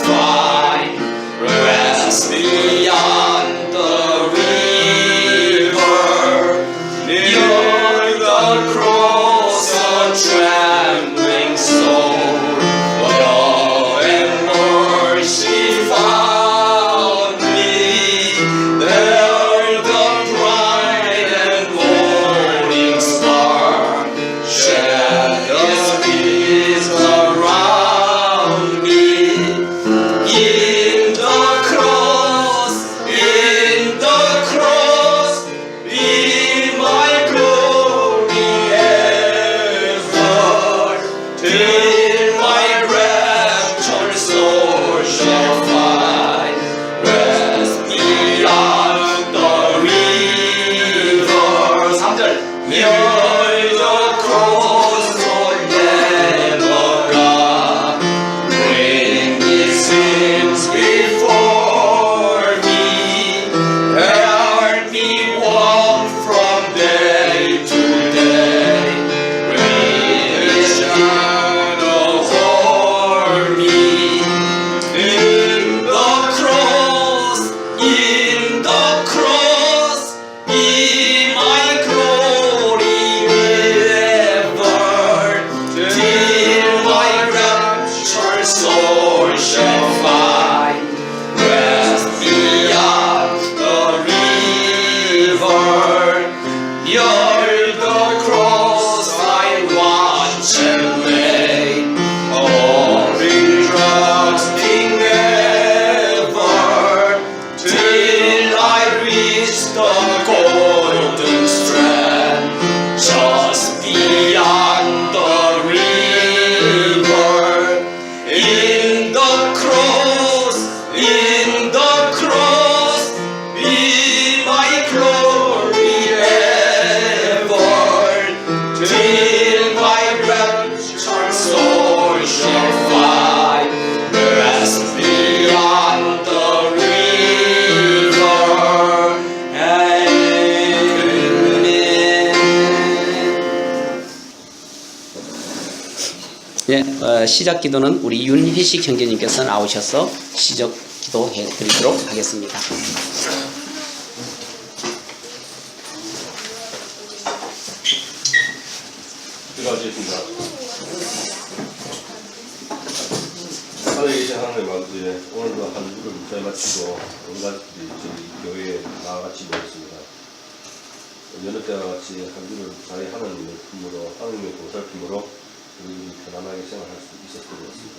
find rest beyond the river, near the cross a trembling soul, love and mercy found me. There the bright and morning star shed its peace around me. In the cross, be my glory ever, till my raptured soul shall find rest beyond the river. 3절. Near the cross, forever God, when it seems before me, help me walk from day to day, with His shadow o'er me. In the cross, be my glory ever, till my raptured soul shall find rest beyond the river. Near the cross I watch and wait, offering trusting ever, till I reach the golden strand, just beyond the river. In the cross, be my glory ever, till my raptured soul shall find rest beyond the river. Amen. 시작 기도는 우리 윤희식 형제님께서 나오셔서 시작 기도해 드리도록 하겠습니다. 기도하겠습니다. 하늘에 계신 하나님 아버지, 오늘도 한 주를 무사히 마치고 온갖 저희 교회에 나같이 모였습니다. 여느 때와 같이 한 주를 무사히 하나님의 품으로, 하나님의 보살핌으로 우리 편안하게 생활할 수 있었던 것 같습니다.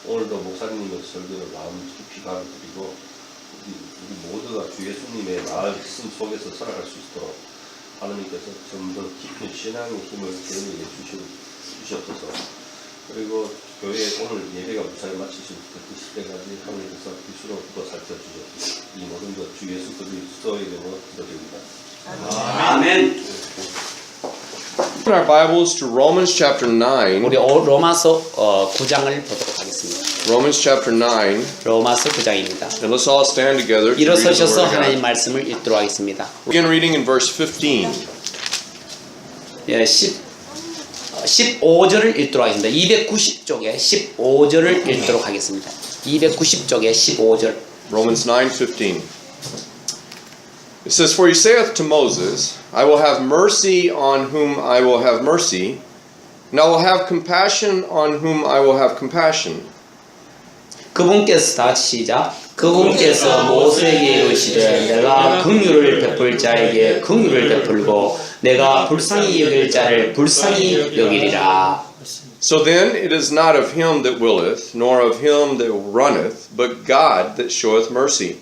오늘도 목사님의 설교를 마음 깊이 감드리고 우리 모두가 주 예수님의 말씀 속에서 살아갈 수 있도록 하나님께서 좀 더 깊은 신앙의 힘을 저희에게 주시옵소서. 그리고 교회 오늘 예배가 무사히 마치실 때까지 하나님께서 빛으로 더 살펴주셔서 이 모든 것 주 예수 그리스도의 이름으로 기도드립니다. 아멘. Open our Bibles to Romans chapter 9. 우리 로마서 9장을 보도록 하겠습니다. Romans chapter 9. 로마서 9장입니다. And let's all stand together to read the 일어서셔서 word of 하나님 God. 말씀을 읽도록 하겠습니다. Begin reading in verse 15. 15절을 읽도록 하겠습니다. 290쪽에 15절을 읽도록 하겠습니다. 290쪽에 15절. Romans 9:15. It says, For he saith to Moses, I will have mercy on whom I will have mercy, and I will have compassion on whom I will have compassion. 그분께서 다 시작. 그분께서 모세에게 이르시되 내가 긍휼을 베풀 자에게 긍휼을 베풀고 내가 불쌍히 여길 자를 불쌍히 여기리라. So then it is not of him that willeth, nor of him that runneth, but God that showeth mercy.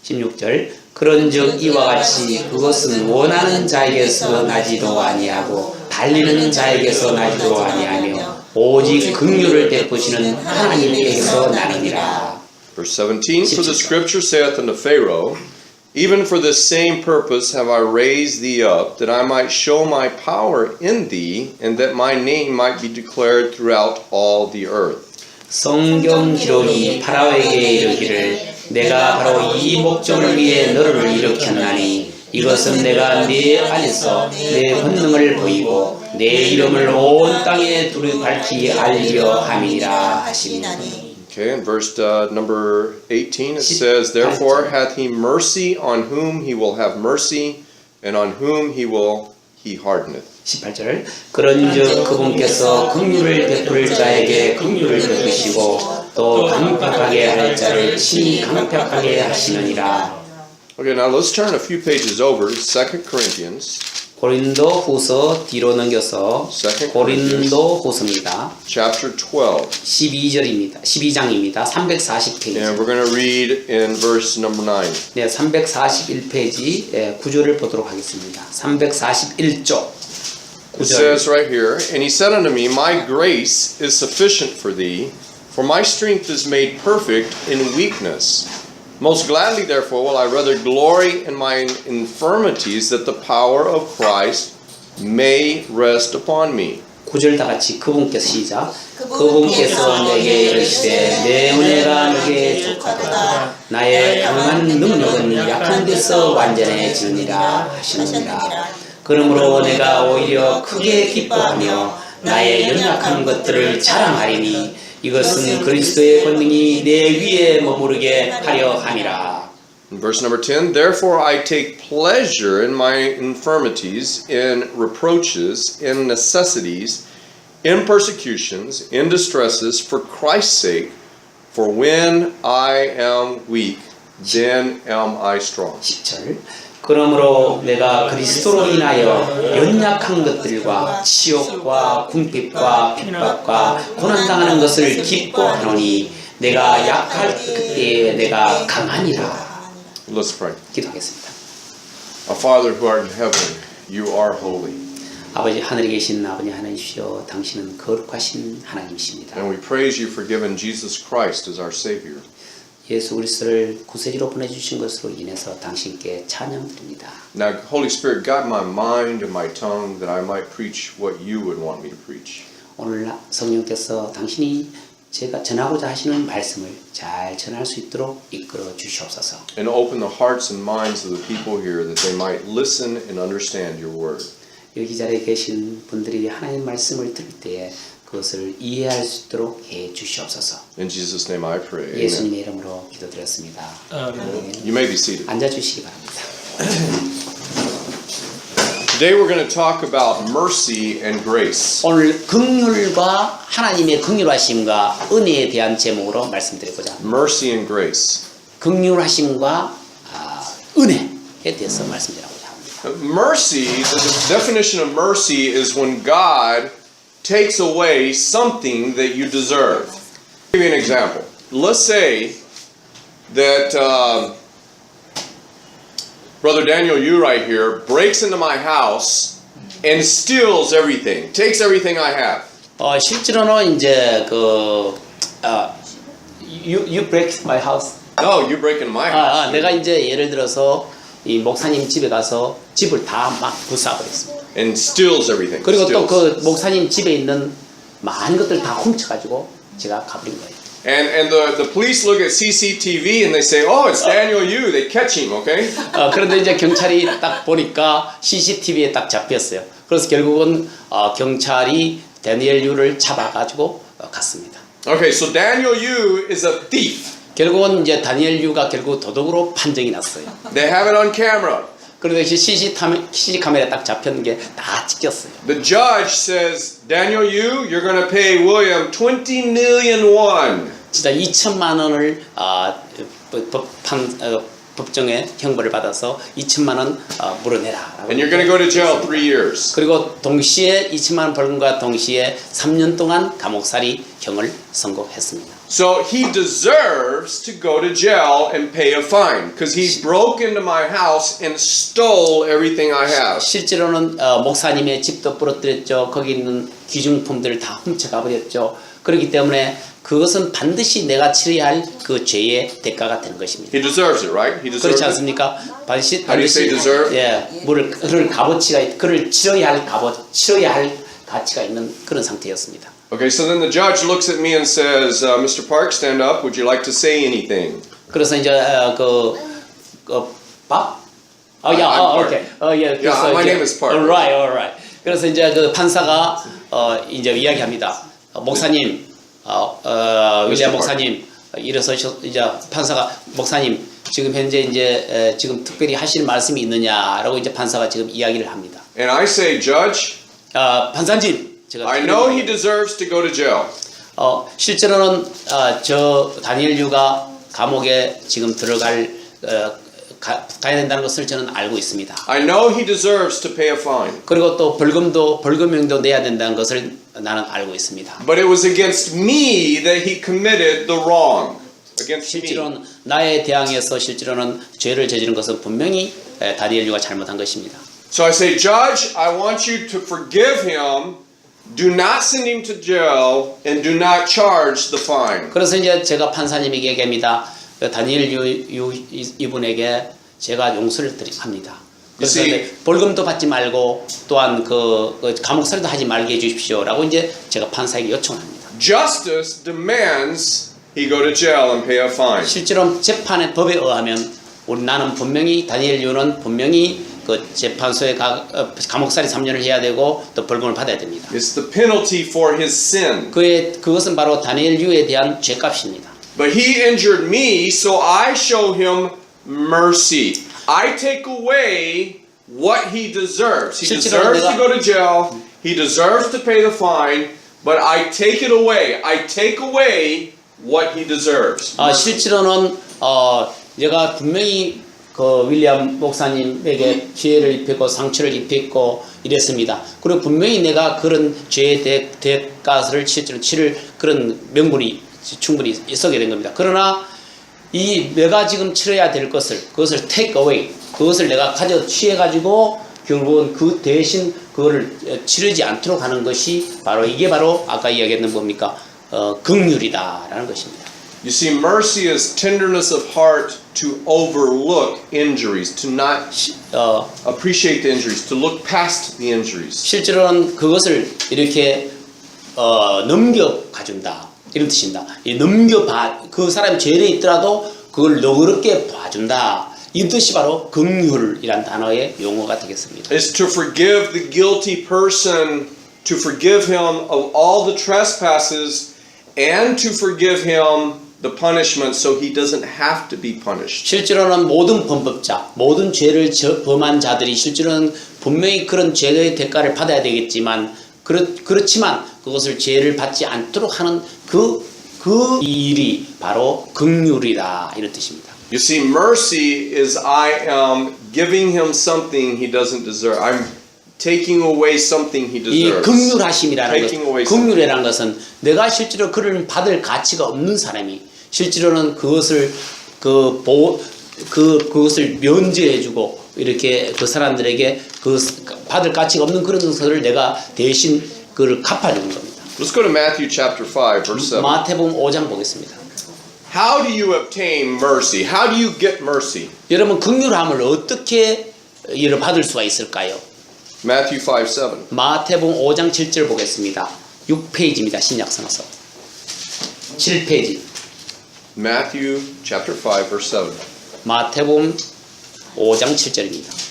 16절 그런즉 이와 같이 그것은 원하는 자에게서 나지도 아니하고 달리는 자에게서 나지도 아니하며 오직 긍휼을 베푸시는 하나님께서 나느니라. Verse 17, For the scripture saith unto Pharaoh, Even for this same purpose have I raised thee up, that I might show my power in thee, and that my name might be declared throughout all the earth. 성경 기록이 파라오에게 이르기를 내가 바로 이 목적을 위해 너를 일으켰나니 이것은 내가 네 안에서 내 권능을 보이고 내 이름을 온 땅에 두루 밝히 알리려 함이라 하시니라. Okay, in verse number 18 it says, Therefore hath he mercy on whom he will have mercy, and on whom he hardeneth. 18절 그런즉 그분께서 긍휼을 베풀 자에게 긍휼을 베푸시고 또 강팍하게 할 자를 친히 강팍하게 하시느니라. Okay, now let's turn a few pages over to 2 Corinthians 고린도 후서 뒤로 넘겨서 고린도 후서입니다. chapter 12. 12절입니다. 12장입니다. 340페이지. And we're going to read in verse number 9. 네, 341페이지 9절을 보도록 하겠습니다. 341조 It 9절. says right here, And he said unto me, My grace is sufficient for thee, for my strength is made perfect in weakness. Most gladly, therefore, will I rather glory in my infirmities, that the power of Christ may rest upon me. 9절 다 같이 그분께서 시작. 그분께서 내게 이르시되 내 은혜가 너에게 족하도다. 나의 강한 능력은 약한 데서 완전해지느니라 하시느니라. 그러므로 내가 오히려 크게 기뻐하며 나의 연약한 것들을 자랑하리니 이것은 그리스도의 권능이 내 위에 머무르게 하려 함이라. Verse number 10, Therefore I take pleasure in my infirmities, in reproaches, in necessities, in persecutions, in distresses, for Christ's sake. For when I am weak, then am I strong. 10절 그러므로 내가 그리스도로 인하여 연약한 것들과 치욕과 궁핍과 핍박과 고난당하는 것을 기뻐하노니 내가 약할 그때에 내가 강하니라. Let's pray. 기도하겠습니다. Our Father who art in heaven, you are holy. 아버지 하늘에 계신 아버지 하나님이시여 당신은 거룩하신 하나님이십니다. And we praise you for giving Jesus Christ as our Savior. 예수 그리스도를 구세주로 보내주신 것으로 인해서 당신께 찬양드립니다. Now, Holy Spirit, guide my mind and my tongue that I might preach what you would want me to preach. 오늘 성령께서 당신이 제가 전하고자 하시는 말씀을 잘 전할 수 있도록 이끌어 주시옵소서. And open the hearts and minds of the people here that they might listen and understand your word. 여기 자리에 계신 분들이 하나님 말씀을 들을 때에 그것을 이해할 수 있도록 해 주시옵소서. In Jesus' name I pray. Amen. 예수님의 이름으로 기도드렸습니다. You may be seated. 앉아 주시기 바랍니다. Today we're going to talk about mercy and grace. 오늘 긍휼과 하나님의 긍휼하심과 은혜에 대한 제목으로 말씀드리고자 Mercy and grace. 긍휼하심과 은혜에 대해서 말씀드리고자 합니다. Mercy, the definition of mercy is when God takes away something that you deserve. I'll give you an example. Let's say that Brother Daniel Yu right here breaks into my house and steals everything, takes everything I have. 실제로는 이제 you break my house. No, you break into my house. 내가 이제 예를 들어서 이 목사님 집에 가서 집을 다 막 불사버렸습니다. And steals everything. 그리고 또 steals. 그 목사님 집에 있는 많은 것들 다 훔쳐가지고 제가 가버린 거예요. And the police look at CCTV and they say, oh, it's Daniel Yu. They catch him, okay? 그런데 이제 경찰이 딱 보니까 CCTV에 딱 잡혔어요. 그래서 결국은 경찰이 다니엘 유를 잡아가지고 갔습니다. Okay, so Daniel Yu is a thief. 결국은 이제 다니엘 유가 결국 도둑으로 판정이 났어요. They have it on camera. 그런데 CC 카메라에 딱 잡혔는 게 다 찍혔어요. The judge says, Daniel Yu, you're going to pay William 20 million won. 진짜 2천만 원을 법정에 형벌을 받아서 2천만 원 물어내라. And you're going to go to jail 3 years. 그리고 동시에 2천만 원 벌금과 동시에 3년 동안 감옥살이 형을 선고했습니다. So he deserves to go to jail and pay a fine because he broke into my house and stole everything I have. 실제로는 목사님의 집도 부러뜨렸죠. 거기 있는 귀중품들을 다 훔쳐가 버렸죠. 그렇기 때문에 그것은 반드시 내가 치러야 할 그 죄의 대가가 되는 것입니다. He deserves it, right? He deserves 그렇지 it. 않습니까? 반드시 How do you say deserve? 그를 값어치가 그를 치러야 할 가치가 있는 그런 상태였습니다. Okay, so then the judge looks at me and says, Mr. Park, stand up. Would you like to say anything? 그래서 이제 밥? I'm Park. 오케이. Yeah, my name is Park. Alright. 그래서 이제 그 판사가 이제 이야기합니다. 목사님, 윌리엄 Mr. 목사님 일어서셔 이제 판사가 목사님 지금 현재 이제 지금 특별히 하실 말씀이 있느냐라고 이제 판사가 지금 이야기를 합니다. And I say, Judge, 판사님 제가 I know he deserves to go to jail. 실제로는 저 다니엘 유가 감옥에 지금 들어갈 가야 된다는 것을 저는 알고 있습니다. I know he deserves to pay a fine. 그리고 또 벌금형도 내야 된다는 것을 나는 알고 있습니다. But it was against me that he committed the wrong. Against me. 실제로는 나에 대항해서 실제로는 죄를 저지른 것은 분명히 다니엘 유가 잘못한 것입니다. So I say, Judge, I want you to forgive him. Do not send him to jail and do not charge the fine. 그래서 이제 제가 판사님에게 얘기합니다. 다니엘 유 이분에게 제가 용서를 합니다. 그래서 벌금도 받지 말고 또한 그 감옥살이도 하지 말게 해주십시오라고 이제 제가 판사에게 요청합니다. Justice demands he go to jail and pay a fine. 실제로 재판의 법에 의하면 나는 분명히 다니엘 유는 분명히 그 재판소에 감옥살이 3년을 해야 되고 또 벌금을 받아야 됩니다. It's the penalty for his sin. 그것은 바로 다니엘 유에 대한 죄값입니다. But he injured me, so I show him mercy. I take away what he deserves. He deserves to go to jail. He deserves to pay the fine. But I take it away. I take away what he deserves. 실제로는 내가 분명히 그 윌리엄 목사님에게 피해를 입혔고 상처를 입혔고 이랬습니다. 그리고 분명히 내가 그런 죄의 대가를 실제로 치를 그런 명분이 충분히 있었게 된 겁니다. 그러나 내가 지금 치러야 될 그것을 take away, 그것을 내가 취해 가지고 결국은 그 대신 그거를 치르지 않도록 하는 것이 이게 바로 아까 이야기했던 뭡니까? 긍휼이다라는 것입니다. You see, mercy is tenderness of heart to overlook injuries, to not appreciate the injuries, to look past the injuries. 실제로는 그것을 이렇게 넘겨가준다 이런 뜻입니다. 그 사람이 죄에 있더라도 그걸 너그럽게 봐준다. 이 뜻이 바로 긍휼이란 단어의 용어가 되겠습니다. It's to forgive the guilty person, to forgive him of all the trespasses, and to forgive him the punishment so he doesn't have to be punished. 실제로는 모든 범법자, 모든 죄를 범한 자들이 실제로는 분명히 그런 죄의 대가를 받아야 되겠지만 그렇지만 그것을 죄를 받지 않도록 하는 그 일이 바로 긍휼이다 이런 뜻입니다. You see, mercy is I am giving him something he doesn't deserve. I'm taking away something he 이 deserves. 긍휼하심이라는 것, 긍휼이라는 것은 내가 실제로 그를 받을 가치가 없는 사람이 실제로는 그것을 그것을 면제해주고 이렇게 그 사람들에게 받을 가치가 없는 그런 것을 내가 대신 그를 갚아주는 겁니다. Let's go to Matthew chapter 5, verse 7. 마태복음 5장 보겠습니다. How do you obtain mercy? How do you get mercy? 여러분 긍휼함을 어떻게 이를 받을 수가 있을까요? Matthew 5, 7. 마태복음 5장 7절 보겠습니다. 6페이지입니다. 신약성서 7페이지. Matthew chapter 5, verse 7. 마태복음 5장 7절입니다.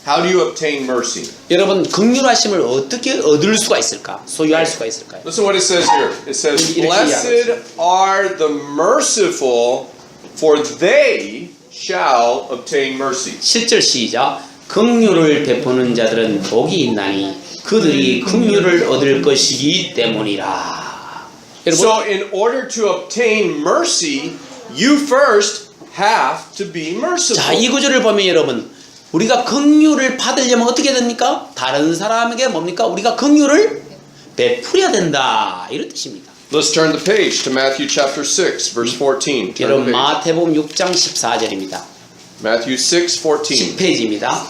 How do you obtain mercy? 여러분 긍휼하심을 어떻게 얻을 수가 있을까? 소유할 수가 있을까요? Listen what it says here. It says, Blessed are the merciful, for they shall obtain mercy. 7절 시작. 긍휼을 베푸는 자들은 복이 있나니 그들이 긍휼을 얻을 것이기 때문이라. So in order to obtain mercy, you first have to be merciful. 자, 이 구절을 보면 여러분 우리가 긍휼을 받으려면 어떻게 됩니까? 다른 사람에게 뭡니까? 우리가 긍휼을 베풀어야 된다. 이런 뜻입니다. Let's turn the page to Matthew chapter 6, verse 14. 여러분 마태복음 6장 14절입니다. Matthew 6, 14. 10페이지입니다.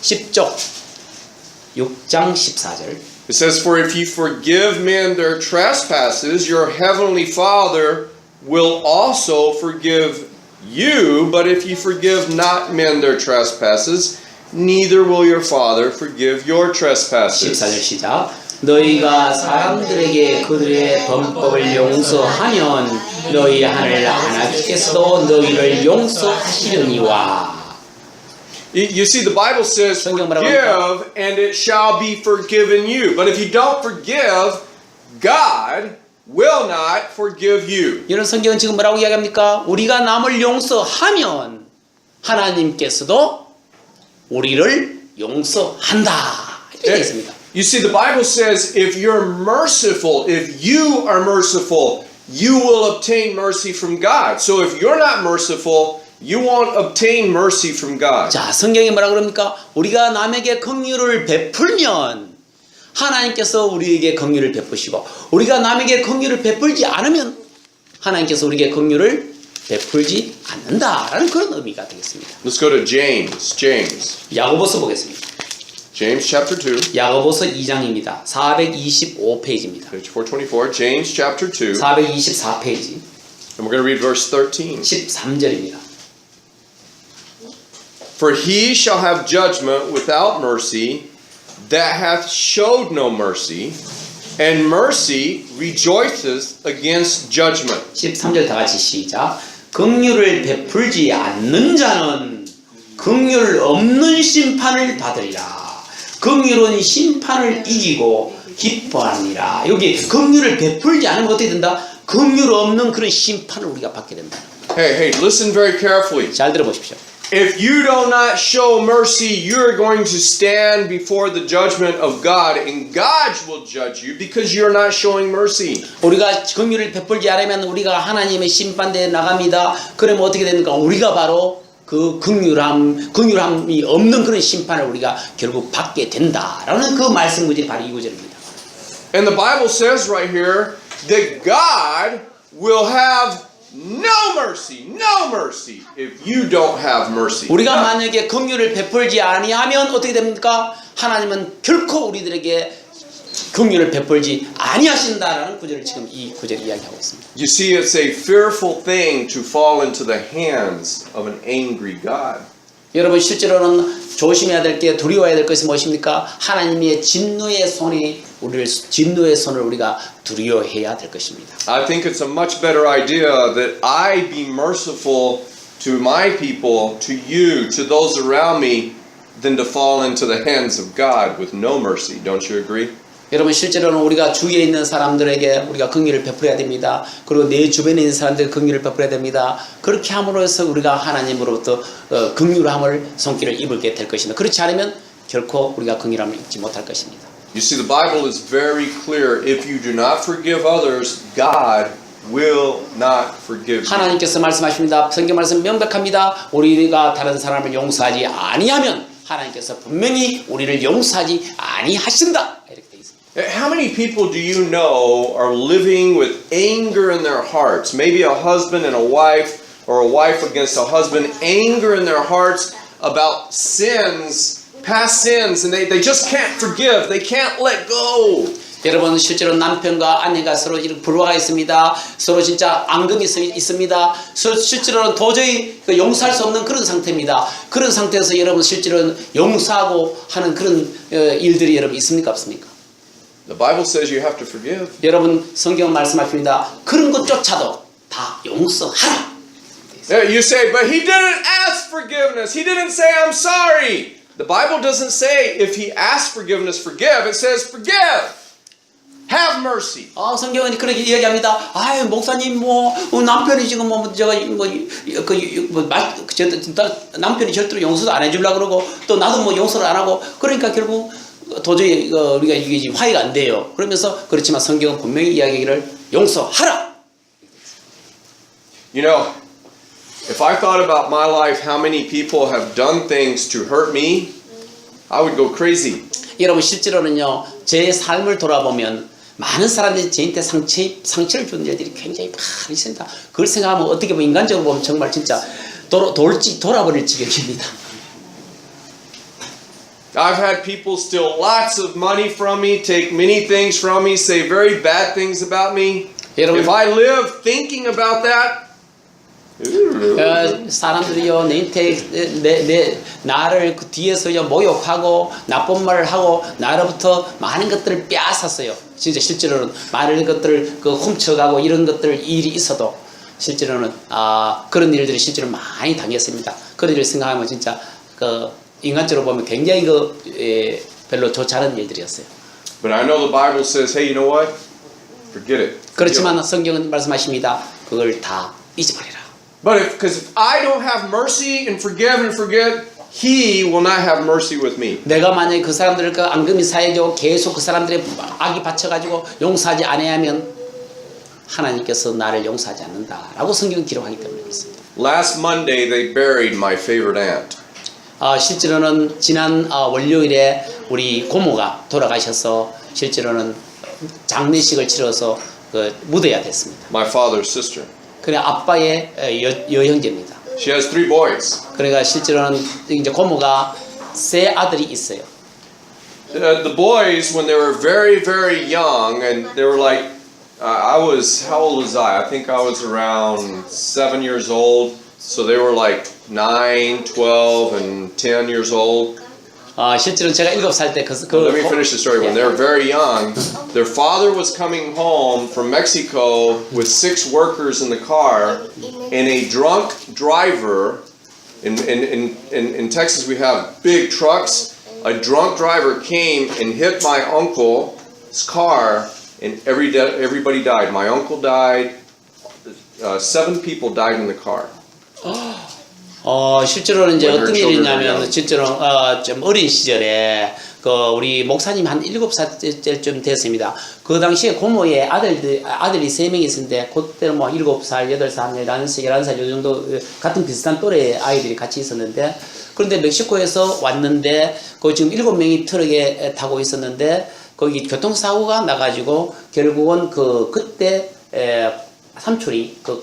10쪽 6장 14절. It says, For if you forgive men their trespasses, your heavenly Father will also forgive you. But if you forgive not men their trespasses, neither will your Father forgive your trespasses. 14절 시작. 너희가 사람들에게 그들의 범법을 용서하면 너희 하늘 하나님께서도 너희를 용서하시려니와. You see, the Bible says, Forgive and it shall be forgiven you. But if you don't forgive, God will not forgive you. 이런 성경은 지금 뭐라고 이야기합니까? 우리가 남을 용서하면 하나님께서도 우리를 용서한다. 이렇게 되어 있습니다. You see, the Bible says if you're merciful, if you are merciful, you will obtain mercy from God. So if you're not merciful, you won't obtain mercy from God. 자, 성경이 뭐라 그럽니까? 우리가 남에게 긍휼을 베풀면 하나님께서 우리에게 긍휼을 베푸시고 우리가 남에게 긍휼을 베풀지 않으면 하나님께서 우리에게 긍휼을 베풀지 않는다라는 그런 의미가 되겠습니다. Let's go to James. 야고보서 보겠습니다. James chapter 2, 야고보서 2장입니다. 425페이지입니다. page 424. James chapter 2, 424페이지 and we're going to read verse 13. 13절입니다. For he shall have judgment without mercy that hath showed no mercy, and mercy rejoiceth against judgment. 13절 다 같이 시작. 긍휼을 베풀지 않는 자는 긍휼 없는 심판을 받으리라. 긍휼은 심판을 이기고 기뻐하니라. 여기 긍휼을 베풀지 않으면 어떻게 된다? 긍휼 없는 그런 심판을 우리가 받게 된다. Hey, listen very carefully. 잘 들어보십시오. If you do not show mercy, you're going to stand before the judgment of God, and God will judge you because you're not showing mercy. 우리가 긍휼을 베풀지 않으면 우리가 하나님의 심판대에 나갑니다. 그러면 어떻게 됩니까? 우리가 바로 그 긍휼함이 없는 그런 심판을 우리가 결국 받게 된다라는 그 말씀 구절이 바로 이 구절입니다. And the Bible says right here that God will have no mercy if you don't have mercy. 우리가 만약에 긍휼을 베풀지 아니하면 어떻게 됩니까? 하나님은 결코 우리들에게 긍휼을 베풀지 아니하신다라는 구절을 지금 이 구절이 이야기하고 있습니다. You see, it's a fearful thing to fall into the hands of an angry God. 여러분 실제로는 조심해야 될 게 두려워해야 될 것이 무엇입니까? 하나님의 진노의 손을 우리가 두려워해야 될 것입니다. I think it's a much better idea that I be merciful to my people, to you, to those around me, than to fall into the hands of God with no mercy. Don't you agree? 여러분 실제로는 우리가 주위에 있는 사람들에게 우리가 긍휼을 베풀어야 됩니다. 그리고 내 주변에 있는 사람들에게 긍휼을 베풀어야 됩니다. 그렇게 함으로써 우리가 하나님으로부터 긍휼함을 손길을 입게 될 것입니다. 그렇지 않으면 결코 우리가 긍휼함을 입지 못할 것입니다. You see, the Bible is very clear. If you do not forgive others, God will not forgive you. 하나님께서 말씀하십니다. 성경 말씀 명백합니다. 우리가 다른 사람을 용서하지 아니하면 하나님께서 분명히 우리를 용서하지 아니하신다. 이렇게 돼 있습니다. How many people do you know are living with anger in their hearts? Maybe a husband and a wife, or a wife against a husband, anger in their hearts about sins, past sins, and they just can't forgive. They can't let go. 여러분 실제로 남편과 아내가 서로 불화가 있습니다. 서로 진짜 앙금이 있습니다. 실제로는 도저히 용서할 수 없는 그런 상태입니다. 그런 상태에서 여러분 실제로는 용서하고 하는 그런 일들이 여러분 있습니까 없습니까? The Bible says you have to forgive. 여러분 성경은 말씀하십니다. 그런 것조차도 다 용서하라. You say, but he didn't ask forgiveness. He didn't say, I'm sorry. The Bible doesn't say if he asks forgiveness, forgive. It says forgive. Have mercy. 성경은 그렇게 이야기합니다. 아유 목사님 남편이 지금 남편이 절대로 용서도 안 해주려고 그러고 또 나도 용서를 안 하고 그러니까 결국 도저히 우리가 이게 화해가 안 돼요. 그러면서 그렇지만 성경은 분명히 이야기를 용서하라. You know, if I thought about my life, how many people have done things to hurt me, I would go crazy. 여러분 실제로는요 제 삶을 돌아보면 많은 사람들이 저한테 상처를 주는 일들이 굉장히 많이 있습니다. 그걸 생각하면 어떻게 보면 인간적으로 보면 정말 진짜 돌아버릴 지경입니다. I've had people steal lots of money from me, take many things from me, say very bad things about me. 여러분, If I live thinking about that, 사람들이요 나를 그 뒤에서요 모욕하고 나쁜 말을 하고 나로부터 많은 것들을 빼앗았어요. 진짜 실제로는 많은 것들을 훔쳐가고 이런 일이 있어도 실제로는 그런 일들이 실제로 많이 당했습니다. 그런 일을 생각하면 진짜 인간적으로 보면 굉장히 별로 좋지 않은 일들이었어요. but I know the Bible says, hey, you know what? Forget it. 그렇지만 성경은 말씀하십니다. 그걸 다 잊어버리라. But because if I don't have mercy and forget, He will not have mercy with me. 내가 만약에 그 사람들을 그 앙금이 사해주고 계속 그 사람들의 악이 받쳐가지고 용서하지 않아야면 하나님께서 나를 용서하지 않는다라고 성경은 기록하기 때문에 그렇습니다. Last Monday they buried my favorite aunt. 실제로는 지난 월요일에 우리 고모가 돌아가셔서 실제로는 장례식을 치러서 묻어야 됐습니다. My father's sister. 그래 아빠의 여형제입니다. She has 3 boys. 그러니까 실제로는 이제 고모가 3 아들이 있어요. The boys, when they were very, very young, and they were like, how old was I? I think I was around 7 years old. So they were like 9, 12, and 10 years old. 실제로 제가 7살 때 Let me finish the story. When they were very young, their father was coming home from Mexico with 6 workers in the car, and a drunk driver. In Texas, we have big trucks. A drunk driver came and hit my uncle's car, and everybody died. My uncle died. 7 people died in the car. 실제로는 이제 When her 어떤 children 일이냐면 were young. 실제로 좀 어린 시절에 우리 목사님 한 7살쯤 됐습니다. 그 당시에 고모의 아들이 3명이 있었는데 그때는 뭐 7살, 8살, 11살 요 정도 같은 비슷한 또래의 아이들이 같이 있었는데 그런데 멕시코에서 왔는데 그 지금 7명이 트럭에 타고 있었는데 거기 교통사고가 나가지고 결국은 그때 삼촌이 그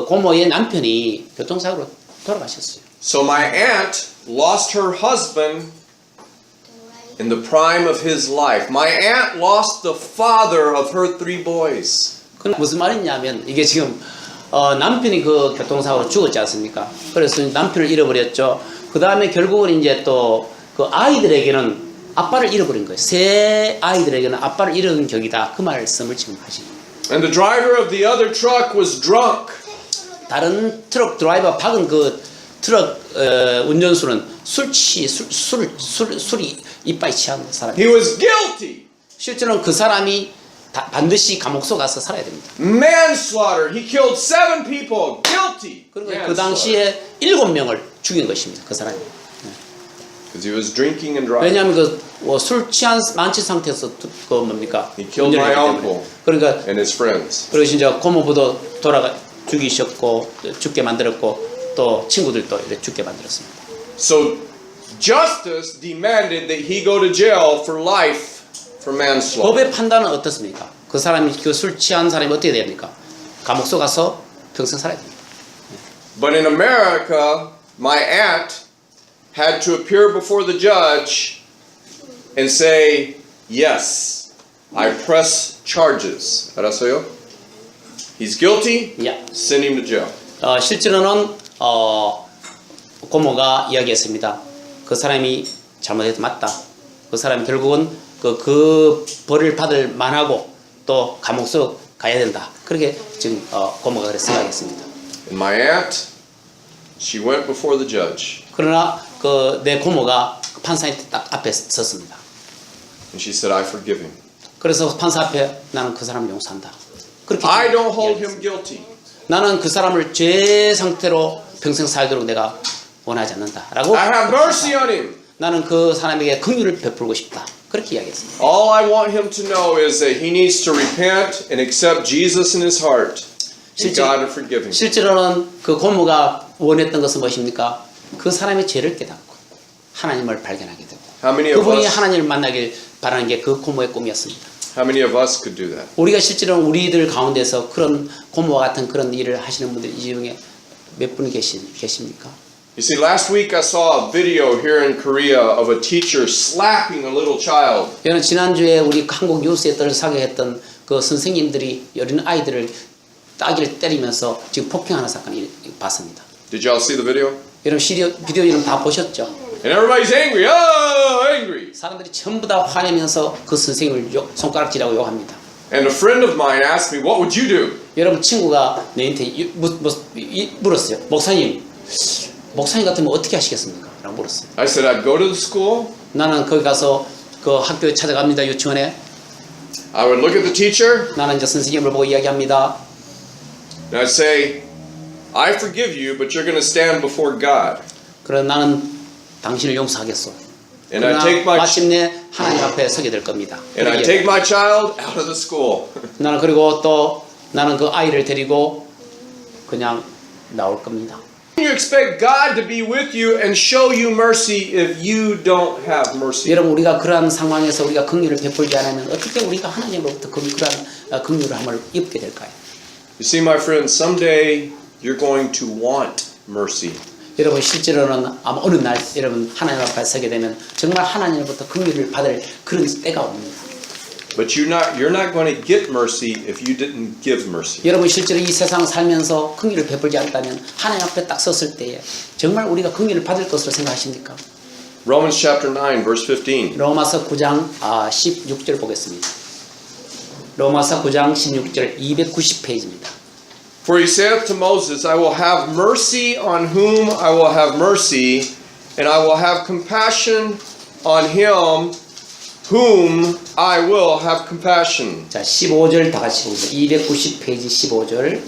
고모의 남편이 교통사고로 돌아가셨어요. So my aunt lost her husband in the prime of his life. My aunt lost the father of her 3 boys. 그건 무슨 말이냐면 이게 지금 남편이 그 교통사고로 죽었지 않습니까? 그래서 남편을 잃어버렸죠. 그 다음에 결국은 이제 또 그 아이들에게는 아빠를 잃어버린 거예요. 3 아이들에게는 아빠를 잃은 격이다. 그 말씀을 지금 하시는 거예요. And the driver of the other truck was drunk. 다른 트럭 드라이버 박은 그 트럭 운전수는 술이 이빨이 취한 사람이에요. He was guilty. 실제로는 그 사람이 반드시 감옥소 가서 살아야 됩니다. Manslaughter. He killed 7 people. Guilty. 그리고 그 당시에 7명을 죽인 것입니다. 그 사람이. Because he was drinking and driving. 왜냐하면 술 취한 만취 상태에서 뭡니까? He killed my 운전했기 uncle 때문에. 그러니까 and his friends. 그리고 이제 고모부도 죽이셨고 죽게 만들었고 또 친구들도 이렇게 죽게 만들었습니다. So justice demanded that he go to jail for life for manslaughter. 법의 판단은 어떻습니까? 그 사람이 그 술 취한 사람이 어떻게 됩니까? 감옥소 가서 평생 살아야 됩니다. But in America, my aunt had to appear before the judge and say, yes, I press charges. 알았어요? He's guilty. 야. Send him to jail. 실제로는 고모가 이야기했습니다. 그 사람이 잘못해서 맞다. 그 사람이 결국은 그 벌을 받을 만하고 또 감옥소 가야 된다. 그렇게 지금 고모가 그렇게 생각했습니다. And my aunt, she went before the judge. 그러나 내 고모가 판사의 딱 앞에 섰습니다. And she said, I forgive him. 그래서 판사 앞에 나는 그 사람을 용서한다. 그렇게 I don't hold him 이야기했습니다. guilty. 나는 그 사람을 죄 상태로 평생 살도록 내가 원하지 않는다라고. I have mercy on him. 나는 그 사람에게 긍휼을 베풀고 싶다. 그렇게 이야기했습니다. All I want him to know is that he needs to repent and accept Jesus in his heart. And God to forgive him. 실제로는 그 고모가 원했던 것은 무엇입니까? 그 사람의 죄를 깨닫고 하나님을 발견하게 되고 How many of 그분이 us? 하나님을 만나길 바라는 게 그 고모의 꿈이었습니다. How many of us could do that? 우리가 실제로는 우리들 가운데서 그런 고모와 같은 그런 일을 하시는 분들 이 중에 몇 분 계십니까? You see, last week I saw a video here in Korea of a teacher slapping a little child. 저는 지난주에 우리 한국 뉴스에 떠들썩했던 그 선생님들이 어린 아이들을 따귀를 때리면서 지금 폭행하는 사건을 봤습니다. Did y'all see the video? 여러분 비디오 이름 다 보셨죠? And everybody's angry. Oh, angry. 사람들이 전부 다 화내면서 그 선생님을 손가락질하고 욕합니다. And a friend of mine asked me, what would you do? 여러분 친구가 내한테 물었어요. 목사님 같으면 어떻게 하시겠습니까? 라고 물었어요. I said, I'd go to the school 나는 거기 가서 그 학교에 찾아갑니다. 유치원에. I would look at the teacher 나는 이제 선생님을 보고 이야기합니다. and I'd say, I forgive you, but you're going to stand before God. 그러나 나는 당신을 용서하겠소. And I 그러나 take my 마침내 하나님 앞에 서게 될 겁니다. and I take my child out of the school. 나는 그리고 또 나는 그 아이를 데리고 그냥 나올 겁니다. You expect God to be with you and show you mercy if you don't have mercy. 여러분 우리가 그러한 상황에서 우리가 긍휼을 베풀지 않으면 어떻게 우리가 하나님으로부터 그러한 긍휼을 함을 입게 될까요? You see, my friends, someday you're going to want mercy. 여러분 실제로는 아마 어느 날 여러분 하나님 앞에 서게 되면 정말 하나님으로부터 긍휼을 받을 그런 때가 옵니다. But you're not going to get mercy if you didn't give mercy. 여러분 실제로 이 세상 살면서 긍휼을 베풀지 않다면 하나님 앞에 딱 섰을 때에 정말 우리가 긍휼을 받을 것으로 생각하십니까? Romans chapter 9, verse 15. 로마서 9장 16절 보겠습니다. 로마서 9장 16절 290페이지입니다. For he saith to Moses, I will have mercy on whom I will have mercy, and I will have compassion on him whom I will have compassion. 자, 15절 다 같이 보겠습니다. 290페이지 15절.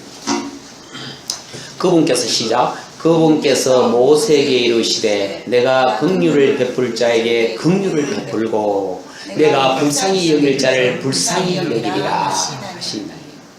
그분께서 시작. 그분께서 모세에게 이르시되 내가 긍휼을 베풀 자에게 긍휼을 베풀고 내가 불쌍히 여길 자를 불쌍히 여기리라 하시나니.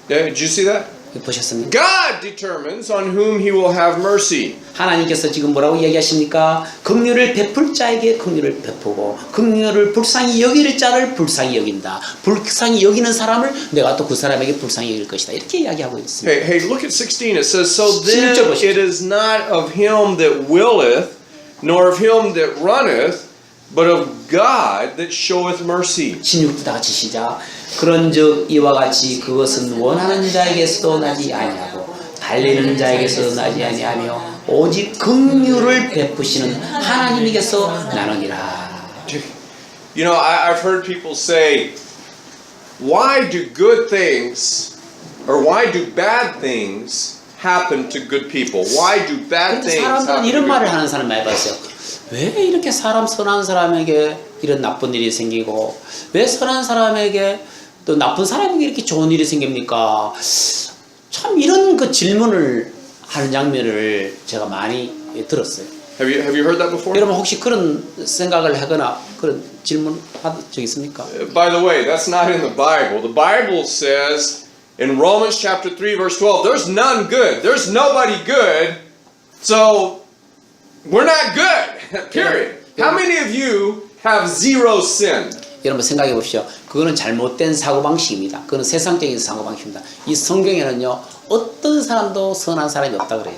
Did you see that? 보셨습니까? God determines on whom he will have mercy. 하나님께서 지금 뭐라고 이야기하십니까? 긍휼을 베풀 자에게 긍휼을 베푸고 긍휼을 불쌍히 여길 자를 불쌍히 여긴다. 불쌍히 여기는 사람을 내가 또 그 사람에게 불쌍히 여길 것이다. 이렇게 이야기하고 있습니다. Hey, look at 16. It says, So then 16절 보십시오. it is not of him that willeth, nor of him that runneth, but of God that showeth mercy. 16절 다 같이 시작. 그런즉 이와 같이 그것은 원하는 자에게서도 나지 아니하고 달리는 자에게서도 나지 아니하며 오직 긍휼을 베푸시는 하나님에게서 나느니라. You know, I've heard people say, why do good things, or why do bad things happen to good people? Why do bad 근데 things 사람들은 happen to 이런 good 말을 people? 하는 사람 많이 봤어요. 왜 이렇게 선한 사람에게 이런 나쁜 일이 생기고 왜 선한 사람에게 또 나쁜 사람에게 이렇게 좋은 일이 생깁니까? 참 이런 그 질문을 하는 장면을 제가 많이 들었어요. Have you heard that before? 여러분 혹시 그런 생각을 하거나 그런 질문 한 적 있습니까? By the way, that's not in the Bible. The Bible says in Romans chapter 3 verse 12, there's none good. There's nobody good. So we're not good. Period. How many of you have zero sin? 여러분 생각해 보십시오. 그거는 잘못된 사고방식입니다. 그거는 세상적인 사고방식입니다. 이 성경에는요, 어떤 사람도 선한 사람이 없다 그래요.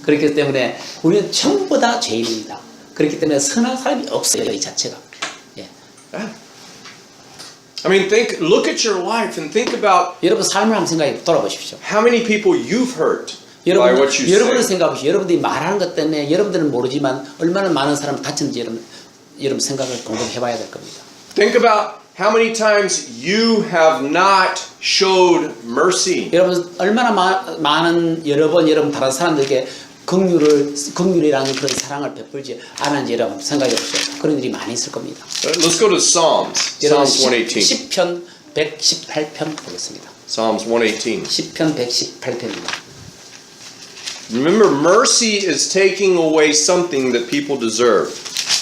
그렇기 때문에 우리는 전부 다 죄인입니다. 그렇기 때문에 선한 사람이 없어요, 이 자체가. 예. I mean, look at your life and think about 여러분 삶을 한번 생각해 돌아보십시오. how many people you've hurt by what you 여러분을 say. 생각해 보십시오. 여러분들이 말하는 것 때문에 여러분들은 모르지만 얼마나 많은 사람을 다쳤는지 여러분 생각을 곰곰해 봐야 될 겁니다. Think about how many times you have not showed mercy. 여러분 얼마나 많은 여러 번 여러분 다른 사람들에게 긍휼이라는 그런 사랑을 베풀지 않은지 여러분 생각해 보십시오. 그런 일이 많이 있을 겁니다. Let's go to Psalms. 여러분 Psalms 118. 10편 118편 보겠습니다. Psalms 118. 10편 118편입니다. Remember, mercy is taking away something that people deserve.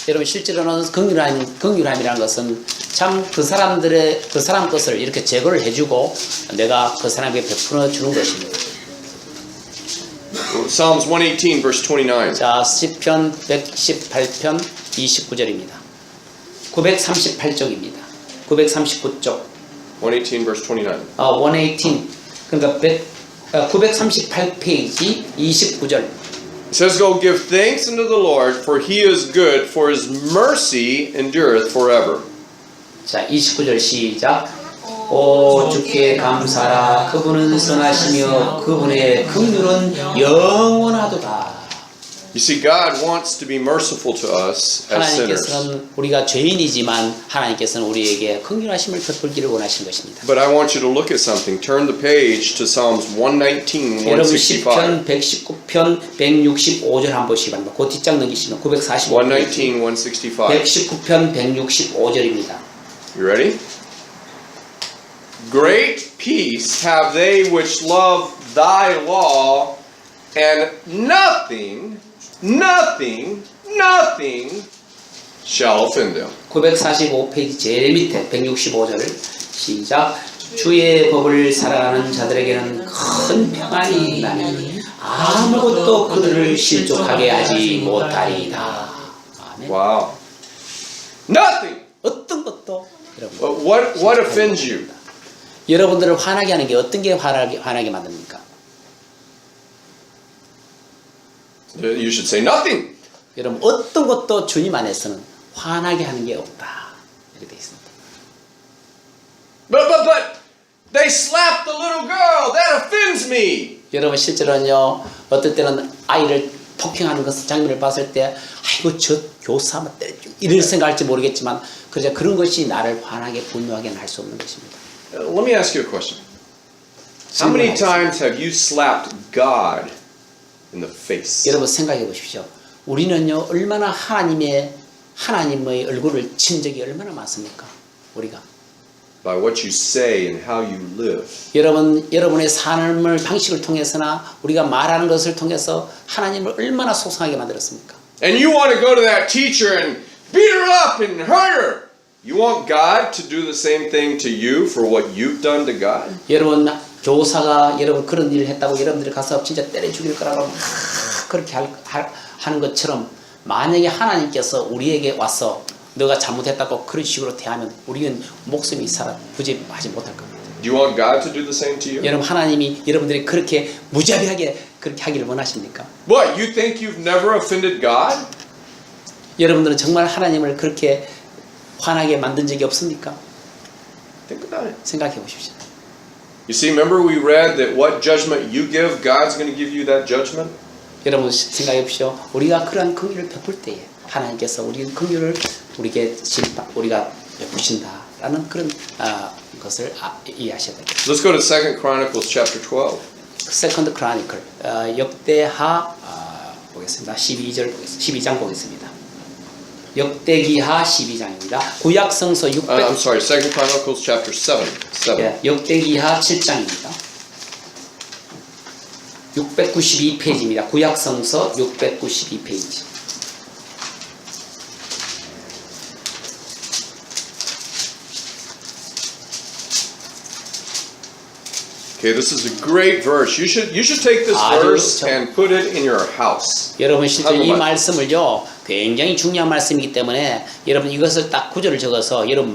여러분 실제로는 긍휼함이라는 것은 참 그 사람 것을 이렇게 제거를 해주고 내가 그 사람에게 베풀어 주는 것입니다. Psalms 118 verse 29. 자, 시편 118편 29절입니다. 938쪽입니다. 939쪽. 118 verse 29. 118. 그러니까 938페이지 29절. It says, Go give thanks unto the Lord, for he is good, for his mercy endureth forever. 자, 29절 시작. 오 주께 감사라. 그분은 선하시며 그분의 긍휼은 영원하도다. You see, God wants to be merciful to us as sinners. 하나님께서는 우리가 죄인이지만 하나님께서는 우리에게 긍휼하심을 베풀기를 원하시는 것입니다. But I want you to look at something. Turn the page to Psalms 119, 여러분 165. 10편 119편 165절 한번 보시기 바랍니다. 그 뒷장 넘기시면 945. 119, 165. 119편 165절입니다. You ready? Great peace have they which love thy law, and nothing shall offend them. 945페이지 제일 밑에 165절 시작. 주의 법을 살아가는 자들에게는 큰 평안이 나니 아무것도 그들을 실족하게 하지 못하리이다. 아멘. Wow. Nothing. 어떤 것도 여러분. What offends you? 여러분들을 화나게 하는 게 어떤 게 화나게 만듭니까? You should say nothing. 여러분 어떤 것도 주님 안에서는 화나게 하는 게 없다. 이렇게 되어 있습니다. But they slapped the little girl. That offends me. 여러분 실제로는요 어떨 때는 아이를 폭행하는 장면을 봤을 때 아이고 저 교사 한번 때려줘 이런 생각할지 모르겠지만 그런 것이 나를 화나게 분노하게 할 수 없는 것입니다. Let me ask you a question. How many times have you slapped God in the face? 여러분 생각해 보십시오. 우리는요 얼마나 하나님의 얼굴을 친 적이 얼마나 많습니까? 우리가 By what you say and how you live. 여러분의 삶을 방식을 통해서나 우리가 말하는 것을 통해서 하나님을 얼마나 속상하게 만들었습니까? And you want to go to that teacher and beat her up and hurt her. You want God to do the same thing to you for what you've done to God? 여러분 교사가 여러분 그런 일을 했다고 여러분들이 가서 진짜 때려 죽일 거라고 막 그렇게 하는 것처럼 만약에 하나님께서 우리에게 와서 너가 잘못했다고 그런 식으로 대하면 우리는 목숨이 부지하지 못할 겁니다. Do you want God to do the same to you? 여러분 하나님이 여러분들이 그렇게 무자비하게 그렇게 하기를 원하십니까? What? You think you've never offended God? 여러분들은 정말 하나님을 그렇게 화나게 만든 적이 없습니까? Think about it. 생각해 보십시오. You see, remember we read that what judgment you give, God's going to give you that judgment? 여러분 생각해 보십시오. 우리가 그러한 긍휼을 베풀 때에 하나님께서 우리 긍휼을 우리가 베푸신다라는 그런 것을 이해하셔야 됩니다. Let's go to 2 Chronicles chapter 12. 세컨드 크로니클 역대하 보겠습니다. 12장 보겠습니다. 역대기하 12장입니다. 구약 성서 600 I'm sorry, 2 Chronicles chapter 7. 예, 역대기하 7장입니다. 692페이지입니다. 구약 성서 692페이지. Okay, this is a great verse. You should take this verse and put it in your house. 여러분 실제 이 말씀을요 굉장히 중요한 말씀이기 때문에 여러분 이것을 딱 구절을 적어서 여러분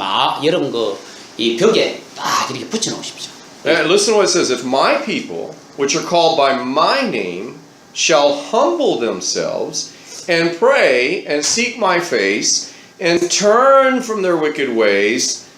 이 벽에 딱 이렇게 붙여 놓으십시오. Listen to what it says. If my people, which are called by my name, shall humble themselves and pray and seek my face and turn from their wicked ways,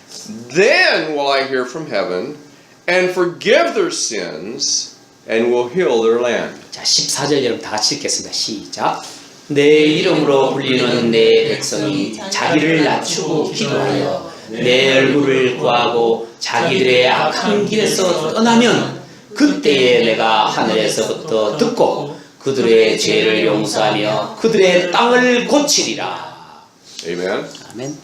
then will I hear from heaven and forgive their sins and will heal their land. 자, 14절 여러분 다 같이 읽겠습니다. 시작. 내 이름으로 불리는 내 백성이 자기를 낮추고 기도하여 내 얼굴을 구하고 자기들의 악한 길에서 떠나면 그때에 내가 하늘에서부터 듣고 그들의 죄를 용서하며 그들의 땅을 고치리라. Amen. 아멘.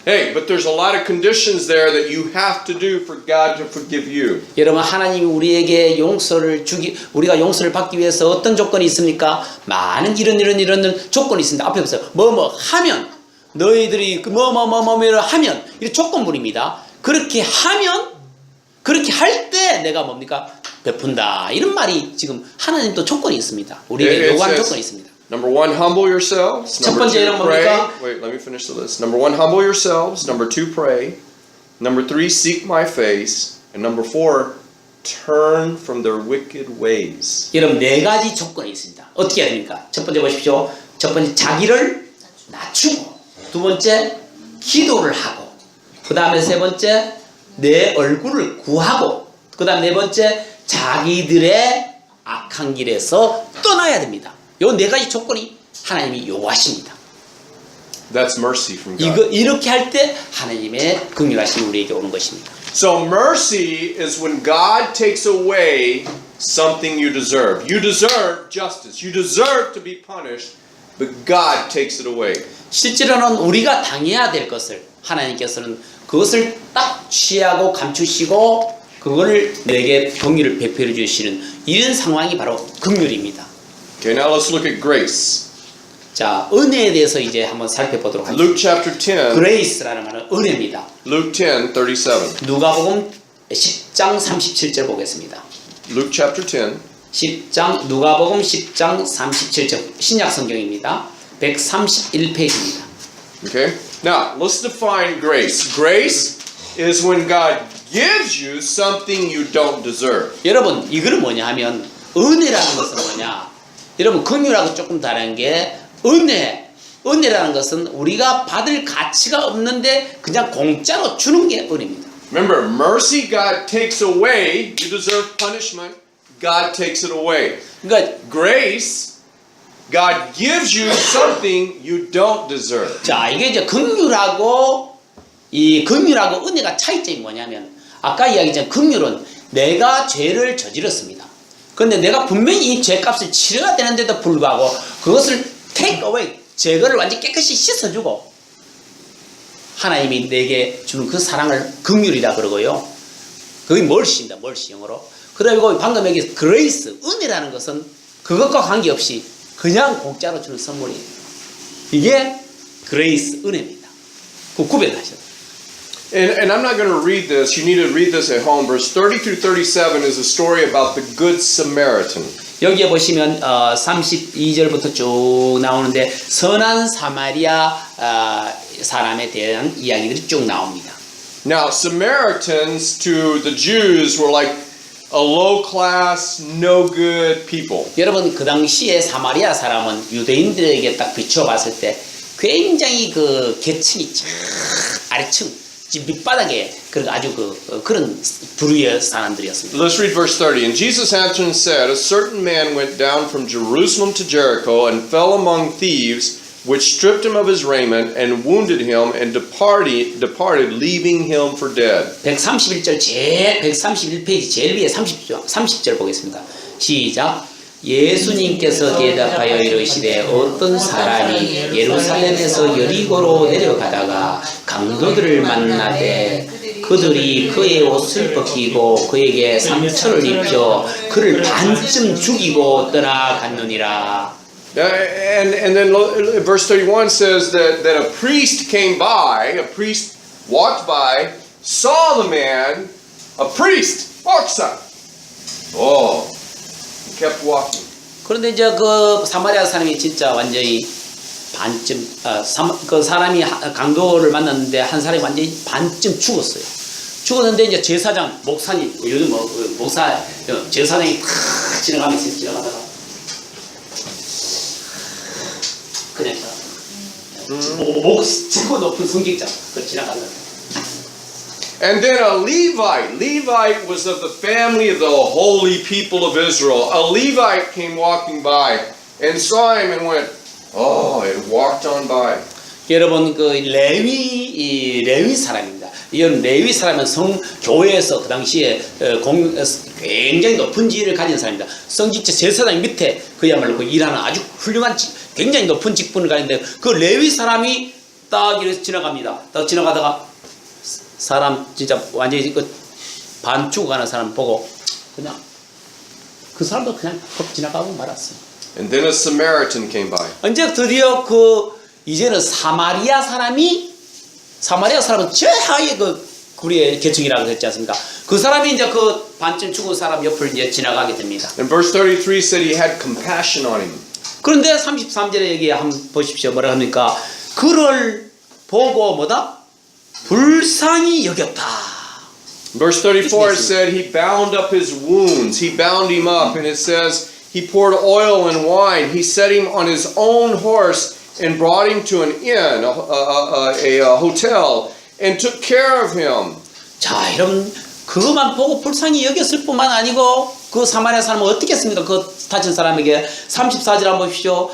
Hey, but there's a lot of conditions there that you have to do for God to forgive you. 여러분 하나님이 우리에게 우리가 용서를 받기 위해서 어떤 조건이 있습니까? 많은 이런 조건이 있습니다. 앞에 보세요. 뭐뭐 하면 너희들이 뭐뭐뭐뭐를 하면 이 조건물입니다. 그렇게 할 때 내가 뭡니까? 베푼다. 이런 말이 지금 하나님도 조건이 있습니다. 우리에게 요구하는 조건이 있습니다. Number 1, humble yourselves. 첫 Number 2, 번째는 pray. 뭡니까? Wait, let me finish the list. Number 1, humble yourselves. Number 2, pray. Number 3, seek my face. And number 4, turn from their wicked ways. 여러분 네 가지 조건이 있습니다. 어떻게 해야 됩니까? 첫 번째 보십시오. 첫 번째 자기를 낮추고, 두 번째 기도를 하고, 그 다음에 세 번째 내 얼굴을 구하고, 그 다음 네 번째 자기들의 악한 길에서 떠나야 됩니다. 요 네 가지 조건이 하나님이 요구하십니다. That's mercy from God. 이렇게 할 때 하나님의 긍휼하심이 우리에게 오는 것입니다. So mercy is when God takes away something you deserve. You deserve justice. You deserve to be punished, but God takes it away. 실제로는 우리가 당해야 될 것을 하나님께서는 그것을 딱 취하고 감추시고 그걸 내게 긍휼을 베풀어 주시는 이런 상황이 바로 긍휼입니다. Okay, now let's look at grace. 자, 은혜에 대해서 이제 한번 살펴보도록 하겠습니다. Luke chapter 10. 그레이스라는 말은 은혜입니다. Luke 10:37. 누가복음 10장 37절 보겠습니다. Luke chapter 10. 10장 누가복음 10장 37절 신약 성경입니다. 131페이지입니다. Okay? Now, let's define grace. Grace is when God gives you something you don't deserve. 여러분, 이거는 뭐냐 하면 은혜라는 것은 뭐냐? 여러분, 긍휼하고 조금 다른 게 은혜라는 것은 우리가 받을 가치가 없는데 그냥 공짜로 주는 게 은혜입니다. Remember, mercy God takes away. You deserve punishment. God takes it away. 그러니까 Grace, God gives you something you don't deserve. 자, 이게 이제 긍휼하고 은혜가 차이점이 뭐냐면 아까 이야기했던 긍휼은 내가 죄를 저질렀습니다. 그런데 내가 분명히 이 죄값을 치러야 되는데도 불구하고 그것을 take away, 제거를 완전히 깨끗이 씻어주고 하나님이 내게 주는 그 사랑을 긍휼이라 그러고요. 그게 mercy입니다. mercy 영어로. 그리고 방금 여기 grace, 은혜라는 것은 그것과 관계없이 그냥 공짜로 주는 선물이에요. 이게 grace, 은혜입니다. 그 구별하셔요. And I'm not going to read this. You need to read this at home. Verse 30 through 37 is a story about the Good Samaritan. 여기에 보시면 32절부터 쭉 나오는데 선한 사마리아 사람에 대한 이야기들이 쭉 나옵니다. Now, Samaritans to the Jews were like a low class, no good people. 여러분, 그 당시에 사마리아 사람은 유대인들에게 딱 비춰봤을 때 굉장히 그 계층이 아래층, 밑바닥에 아주 그런 부류의 사람들이었습니다. Let's read verse 30. And Jesus answered and said, A certain man went down from Jerusalem to Jericho and fell among thieves, which stripped him of his raiment and wounded him and departed, leaving him for dead. 131페이지 제일 위에 30절 보겠습니다. 시작. 예수님께서 대답하여 이르시되 어떤 사람이 예루살렘에서 여리고로 내려가다가 강도들을 만나되 그들이 그의 옷을 벗기고 그에게 상처를 입혀 그를 반쯤 죽이고 떠나갔느니라. And then verse 31 says that a priest came by, a priest walked by, saw the man, a priest walks up. Oh, he kept walking. 그런데 이제 그 사마리아 사람이 진짜 완전히 반쯤 그 사람이 강도를 만났는데 한 사람이 완전히 반쯤 죽었어요. 죽었는데 이제 제사장 목사님 요즘 목사 제사장이 탁 지나가다가 그냥 목 치고 높은 성직자 그 지나가다가. And then a Levite was of the family of the holy people of Israel. A Levite came walking by and saw him and went, oh, and walked on by. 여러분 그 레위 사람입니다. 이런 레위 사람은 교회에서 그 당시에 굉장히 높은 지위를 가진 사람입니다. 성직자 제사장 밑에 그야말로 그 일하는 아주 훌륭한 굉장히 높은 직분을 가진데 그 레위 사람이 딱 이렇게 지나갑니다. 딱 지나가다가 사람 진짜 완전히 반 죽어가는 사람 보고 그냥 그 사람도 그냥 퍽 지나가고 말았어요. And then a Samaritan came by. 이제 드디어 이제는 사마리아 사람은 최하의 우리의 계층이라고 했지 않습니까? 그 사람이 이제 그 반쯤 죽은 사람 옆을 이제 지나가게 됩니다. And verse 33 said he had compassion on him. 그런데 33절에 여기 한번 보십시오. 뭐라 합니까? 그를 보고 뭐다? 불쌍히 여겼다. Verse 34 it said he bound up his wounds. He bound him up, and it says he poured oil and wine. He set him on his own horse and brought him to an inn, a hotel, and took care of him. 자, 여러분 그것만 보고 불쌍히 여겼을 뿐만 아니고 그 사마리아 사람은 어떻게 했습니까? 그 다친 사람에게 34절 한번 보십시오.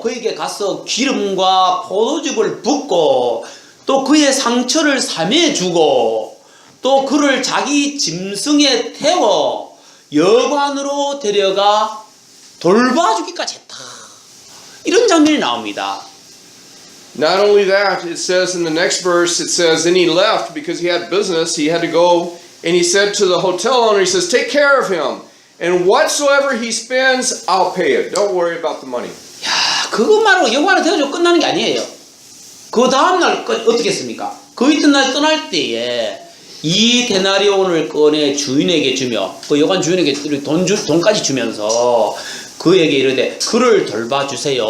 그에게 가서 기름과 포도즙을 붓고 또 그의 상처를 사매주고 또 그를 자기 짐승에 태워 여관으로 데려가 돌봐주기까지 했다. 이런 장면이 나옵니다. Not only that, it says in the next verse, it says, then he left because he had business, he had to go, and he said to the hotel owner, he says, take care of him, and whatsoever he spends, I'll pay it. Don't worry about the money. 야, 그것만으로 영화는 되어져 끝나는 게 아니에요. 그 다음날 어떻게 했습니까? 그 이튿날 떠날 때에 이 데나리온을 꺼내 주인에게 주며 그 여관 주인에게 돈까지 주면서 그에게 이르되 그를 돌봐주세요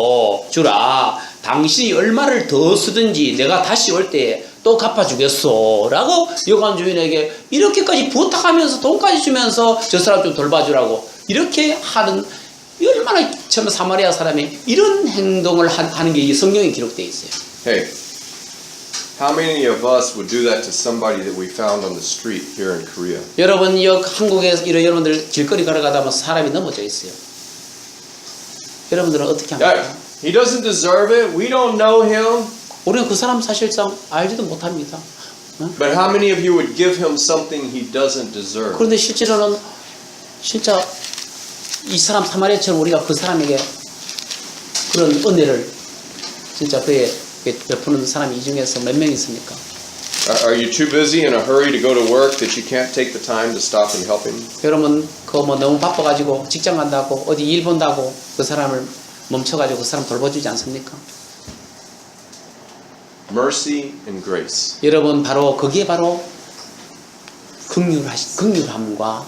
주라 당신이 얼마를 더 쓰든지 내가 다시 올 때 또 갚아주겠소 라고 여관 주인에게 이렇게까지 부탁하면서 돈까지 주면서 저 사람 좀 돌봐주라고 이렇게 하는 얼마나 처음 사마리아 사람이 이런 행동을 하는 게 이 성경에 기록되어 있어요. Hey, how many of us would do that to somebody that we found on the street here in Korea? 여러분 한국에 여러분들 길거리 걸어가다 보면 사람이 넘어져 있어요. 여러분들은 어떻게 합니까? Yeah, he doesn't deserve it. We don't know him. 우리는 그 사람 사실상 알지도 못합니다. But how many of you would give him something he doesn't deserve? 그런데 실제로는 진짜 이 사람 사마리아처럼 우리가 그 사람에게 그런 은혜를 진짜 그에 베푸는 사람이 이 중에서 몇 명 있습니까? Are you too busy in a hurry to go to work that you can't take the time to stop and help him? 여러분 그거 뭐 너무 바빠가지고 직장 간다고 어디 일 본다고 그 사람을 멈춰가지고 그 사람 돌봐주지 않습니까? Mercy and grace. 여러분 바로 그게 바로 긍휼함과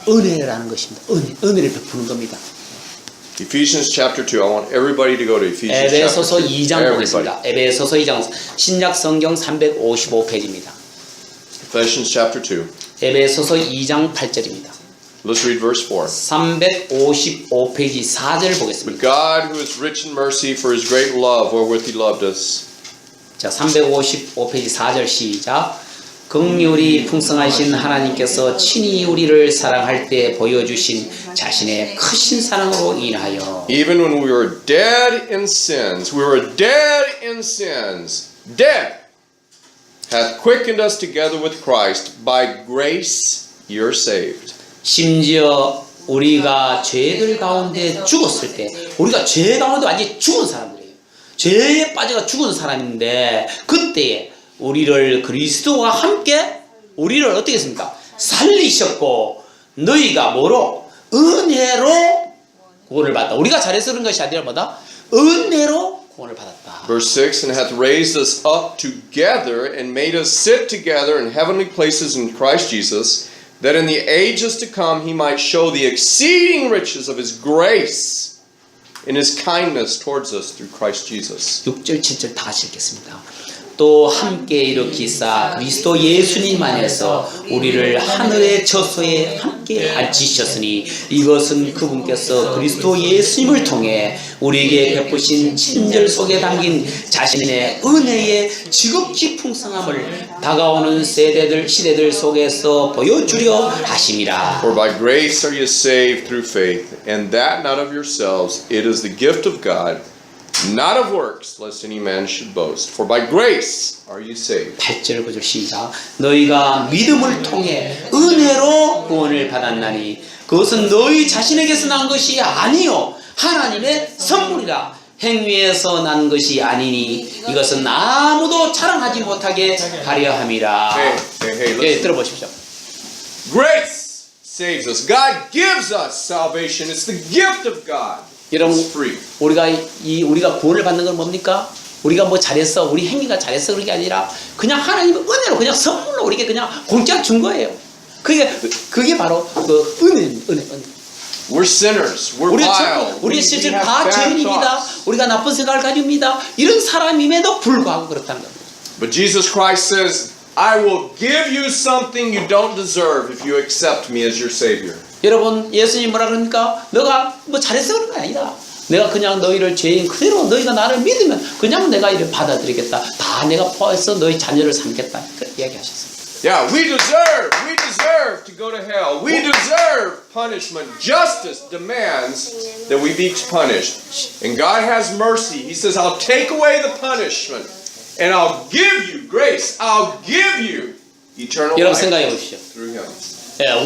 은혜라는 것입니다. 은혜를 베푸는 겁니다. Ephesians chapter 2. I want everybody to go to Ephesians chapter 에베소서 2. 2장 Everybody. 보겠습니다. 에베소서 2장 신약 성경 355페이지입니다. Ephesians chapter 2. 에베소서 2장 8절입니다. Let's read verse 4. 355페이지 4절 But 보겠습니다. God, who is rich in mercy for his great love wherewith he loved us, 자, 355페이지 4절 시작. 긍휼이 풍성하신 하나님께서 친히 우리를 사랑할 때 보여주신 자신의 크신 사랑으로 인하여 even when we were dead in sins, dead, hath quickened us together with Christ. By grace you're saved. 심지어 우리가 죄들 가운데 죽었을 때 우리가 죄 가운데 완전히 죽은 사람들이에요. 죄에 빠져가 죽은 사람인데 그때에 우리를 그리스도와 함께 우리를 어떻게 했습니까? 살리셨고 너희가 뭐로? 은혜로 구원을 받았다. 우리가 잘해서 그런 것이 아니라 뭐다? 은혜로 구원을 받았다. Verse 6, and hath raised us up together and made us sit together in heavenly places in Christ Jesus, that in the ages to come he might show the exceeding riches of his grace in his kindness towards us through Christ Jesus. 6절 7절 다 같이 읽겠습니다. 또 함께 일으키사 그리스도 예수님 안에서 우리를 하늘의 처소에 함께 앉히셨으니 이것은 그분께서 그리스도 예수님을 통해 우리에게 베푸신 친절 속에 담긴 자신의 은혜의 지극히 풍성함을 다가오는 시대들 속에서 보여주려 하심이라. For by grace are you saved through faith, and that not of yourselves, it is the gift of God, not of works, lest any man should boast. For by grace are you saved. 8절 9절 시작. 너희가 믿음을 통해 은혜로 구원을 받았나니 그것은 너희 자신에게서 난 것이 아니요 하나님의 선물이라. 행위에서 난 것이 아니니 이것은 아무도 자랑하지 못하게 하려 함이라. Hey, 들어보십시오. Grace saves us. God gives us salvation. It's the gift of God. 여러분, It's free. 우리가 구원을 받는 건 뭡니까? 우리가 뭐 잘했어, 우리 행위가 잘했어 그런 게 아니라 그냥 하나님의 은혜로 그냥 선물로 우리에게 그냥 공짜 준 거예요. 그게 바로 그 은혜. We're sinners. We're vile. 우리 실제 have 다 bad 죄인입니다. thoughts. 우리가 나쁜 생각을 가집니다. 이런 사람임에도 불구하고 그렇다는 겁니다. But Jesus Christ says, I will give you something you don't deserve if you accept me as your Savior. 여러분, 예수님 뭐라 그러니까 너가 뭐 잘해서 그런 게 아니다. 내가 그냥 너희를 죄인 그대로 너희가 나를 믿으면 그냥 내가 이를 받아들이겠다. 다 내가 포함해서 너희 자녀를 삼겠다. 그렇게 이야기하셨습니다. Yeah, we deserve to go to hell. We deserve punishment. Justice demands that we be punished. And God has mercy. He says, I'll take away the punishment and I'll give you grace. I'll give you eternal 여러분 life 생각해 보십시오. through Him.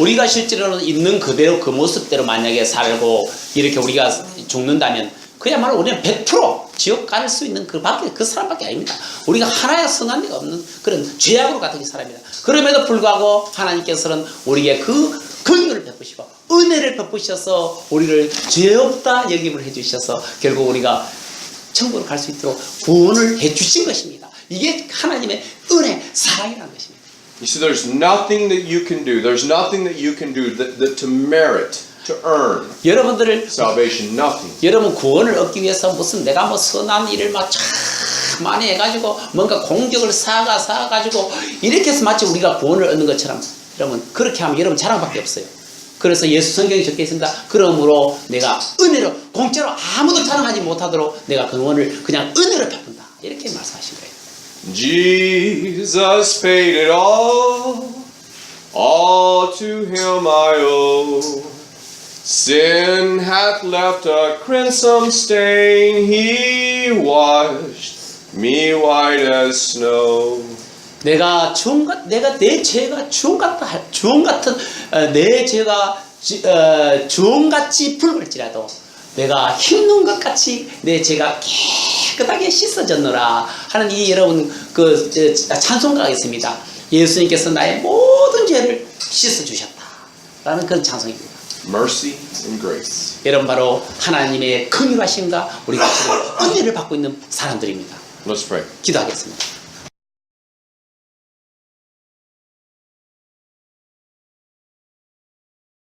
우리가 실제로는 있는 그대로 그 모습대로 만약에 살고 이렇게 우리가 죽는다면 그야말로 우리는 100% 지옥 갈 수 있는 그 사람밖에 아닙니다. 우리가 하나의 선한 데가 없는 그런 죄악으로 가득한 사람이다. 그럼에도 불구하고 하나님께서는 우리에게 그 긍휼을 베푸시고 은혜를 베푸셔서 우리를 죄 없다 여김을 해주셔서 결국 우리가 천국으로 갈 수 있도록 구원을 해주신 것입니다. 이게 하나님의 은혜, 사랑이라는 것입니다. You see, there's nothing that you can do. There's nothing that you can do that to merit, to earn 여러분들을 salvation. Nothing. 여러분 구원을 얻기 위해서 무슨 내가 뭐 선한 일을 막 많이 해가지고 뭔가 공적을 쌓아가지고 이렇게 해서 마치 우리가 구원을 얻는 것처럼 여러분 그렇게 하면 여러분 자랑밖에 없어요. 그래서 예수 성경에 적혀 있습니다. 그러므로 내가 은혜로 공짜로 아무도 자랑하지 못하도록 내가 그 구원을 그냥 은혜로 베푼다. 이렇게 말씀하신 거예요. Jesus paid it all to him I owe. Sin hath left a crimson stain, he washed me white as snow. 내가 내 죄가 주홍 같은 내 죄가 주홍같이 붉을지라도 내가 흰눈 것 같이 내 죄가 깨끗하게 씻어졌노라 하는 이 여러분 그 찬송가가 있습니다. 예수님께서 나의 모든 죄를 씻어 주셨다라는 그런 찬송입니다. Mercy and grace. 여러분 바로 하나님의 긍휼하심과 우리가 지금 은혜를 받고 있는 사람들입니다. Let's pray. 기도하겠습니다.